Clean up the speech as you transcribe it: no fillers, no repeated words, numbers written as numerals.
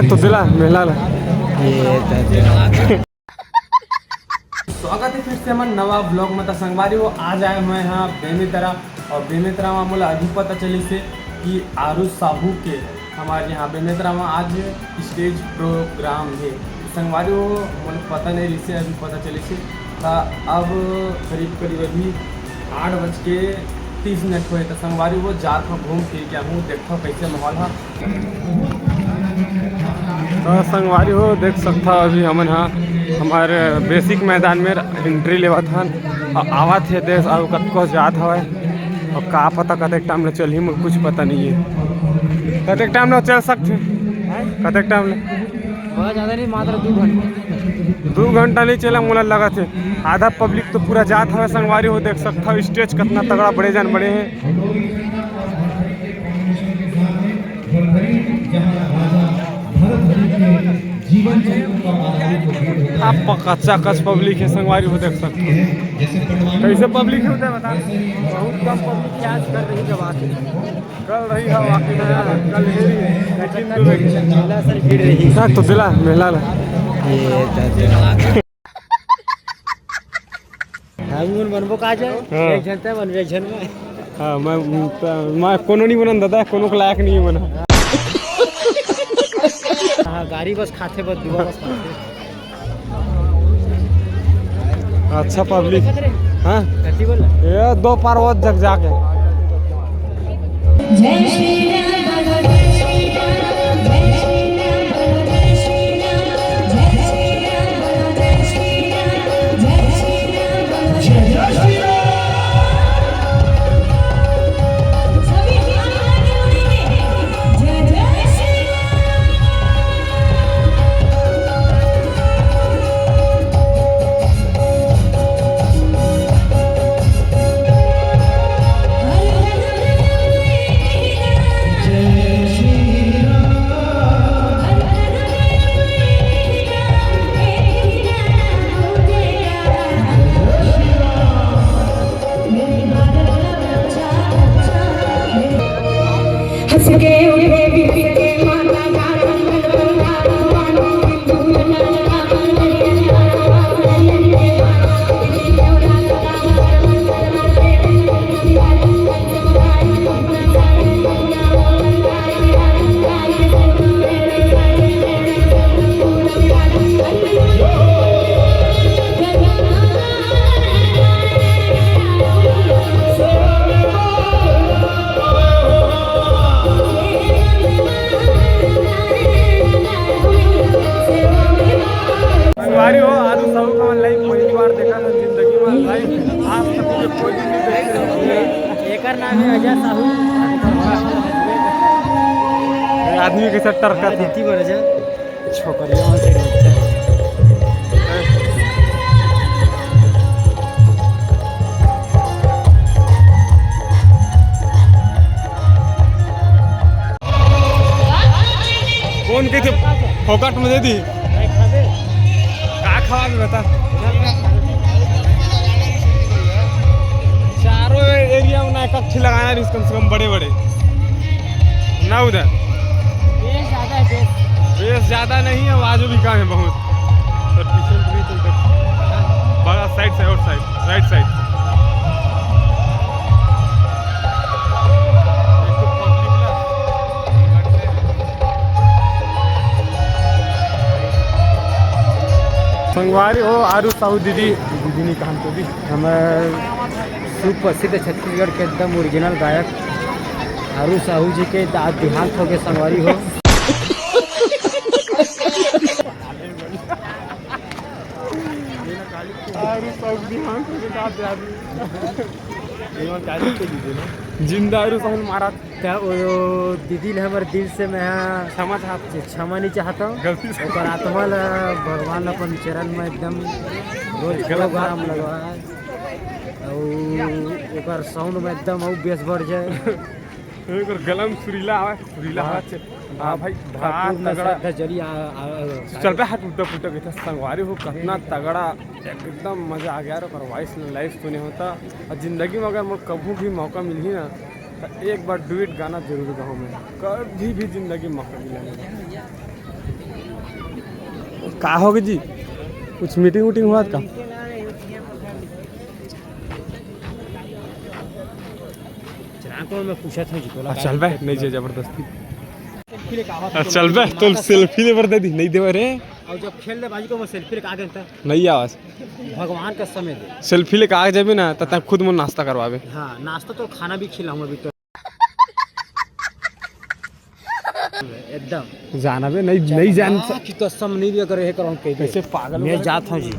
तो दिला मेला स्वागत है फिर से हमारे नवा ब्लॉग में। तो संगवारी वो आज आए हुए हैं बेमेतरा और बेमेतरा में मुझे अभी पता चली से कि आरुष साहू के हमारे यहाँ बेमेतरा में आज स्टेज प्रोग्राम है। संगवारी वो मुझे पता नहीं रही से अभी पता चली से अब करीब अभी 8:30 हुए। तो संगवारी वो जात में घूम फिर के हूँ देखो कैसे माहौल है। तो संगवारी हो देख सकता अभी हमन हाँ हमारे बेसिक मैदान में एंट्री लेवा था और आवा थे देश और कतको जात हवा और का पता कतेक टाइम में चल ही मुझे कुछ पता नहीं है। कतेक टाइम में चल सकते कतेक टाइम में बहुत ज़्यादा नहीं मात्र 2 घंटे 2 घंटा नहीं चला मुझे लगा थे। आधा पब्लिक तो पूरा जात हवा संगवारी हो देख सकता हो स्टेज कितना तगड़ा बड़े जान बड़े हैं। आप कच्चा कच पब्लिक है संगवारी हो देख सकते हो कैसे पब्लिक है उधर बता। बहुत कम पब्लिक क्या कर रही है बात कल रही है कल मेला सर भीड़ रही तो दिला मेला हम बनबो का जाए एक जनता बनवे जन में। हाँ मैं कोनो नहीं बनन दादा कोनो के लायक नहीं बना। हाँ गाड़ी बस खाते बस दुआ बस खाते। अच्छा पब्लिक हाँ कथी बोला ये 2 पार्वत जग जाके जय श्री राम बोलो जय श्री राम जय श्री राम बोलो जय श्री राम जय श्री राम बोलो जय श्री राम जय श्री राम बोलो जय श्री राम। सभी हाथ आगे उठाएंगे जय जय श्री हंस के उठे बीबी के माता गाना संगवारी हो आरुष साहू का मैं लाइव पहली बार देखा था जिंदगी में भाई आज तक मुझे कोई भी नहीं देखा। एक नाम है अजय साहू आदमी के साथ टरका था देती बरजा छोकरियों से कौन के थे फोकट में दे दी का खवा के बता। चारों एरिया में ना एक अच्छी लगाना है कम से कम बड़े बड़े ना उधर बेस ज़्यादा नहीं है आवाज़ों भी कम है बहुत। तो डिसेंट भी तो बड़ा साइड से और साइड राइट साइड संगवारी हो आरुष साहू दीदी नहीं कहा तो भी हमारे सुप्रसिद्ध छत्तीसगढ़ के एकदम ओरिजिनल गायक आरुष साहू जी के आज देहांत हो गए संगवारी हो। जिंदा आरुष साहू मारा क्या वो दीदी ने हमारे दिल से मैं क्षमा चाहते क्षमा नहीं चाहता हूँ। गलती से ओकर आत्मा ला भगवान अपन चरण में एकदम रोज गलम लगवा और ओकर साउंड में एकदम और बेस बढ़ जाए गलम सुरीला हवा हाँ भाई तगड़ा जरिया चल पे हाथ उल्टा पुल्टा कहता संगवारी हो कितना तगड़ा एकदम मज़ा आ गया और वॉइस लाइव सुने होता और ज़िंदगी में अगर मैं कभी भी मौका मिली ना तो तो एक बार डुएट गाना जरूर गाऊँ मैं, कभी भी जिंदगी मौका मिला। का होगी जी, कुछ मीटिंग वूटिंग हुआ का? को मैं पूछा था जी तो चल बे नहीं चाहिए जबरदस्ती। चल बे तो सेल्फी ले बर दे दी नहीं देवे रे। और जब खेल दे बाजी को मैं सेल्फी लेके आ गया था नहीं आवाज भगवान का समय दे। सेल्फी लेके आ जाबे ना त खुद मन नाश्ता करवावे। हाँ नाश्ता तो खाना भी खिलाऊंगा अभी तो एकदम जाना बे नहीं नहीं जान की कसम नहीं दिया करे करो कैसे पागल मैं जाता हूँ जी।